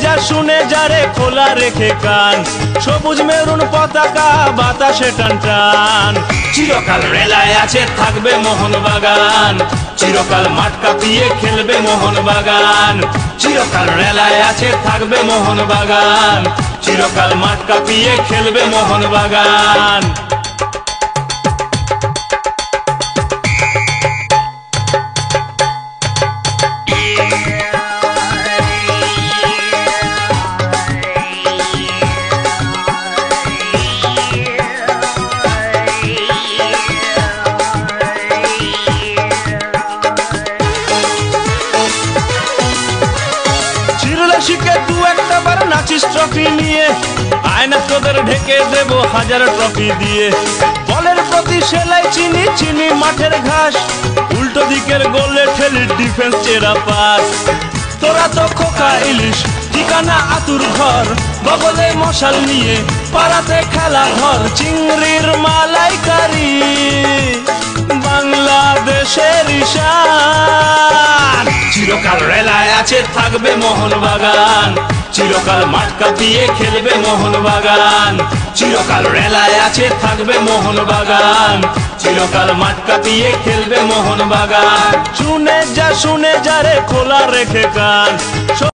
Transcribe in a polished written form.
যা শুনে যারে খোলা রেখে কান, সবুজ মেরুন পতাকা বাতাসে টান টান। চিরকাল রেলায় আছে থাকবে মোহনবাগান, চিরকাল মাঠ কাঁপিয়ে খেলবে মোহনবাগান। চিরকাল রেলায় আছে থাকবে মোহনবাগান, চিরকাল মাঠ কাঁপিয়ে খেলবে মোহনবাগান। শিখে দু একটা বার নাচিস ট্রফি নিয়ে, আয়না তোদের ঢেকে দেব হাজার ট্রফি দিয়ে। বলের প্রতি সেলাই চিনি চিনি মাঠের ঘাস, উল্টো দিকের গোলে ঠেলি ডিফেন্স চেরা পাস। তোরা তো খোকা ইলিশ ঠিকানা আতুর ঘর, বগলে মশাল নিয়ে পাড়াতে খেলা ঘর। চিংড়ির মালাইকারি বাংলাদেশের ঈশান, চিরকাল রেলায় আছে থাকবে মোহনবাগান, চিরকাল মাঠ কাঁপিয়ে খেলবে মোহনবাগান। চিরকাল রেলায় আছে থাকবে মোহনবাগান, চিরকাল মাঠ কাঁপিয়ে খেলবে মোহনবাগান। শুনে যা রে খোলা রেখে কান।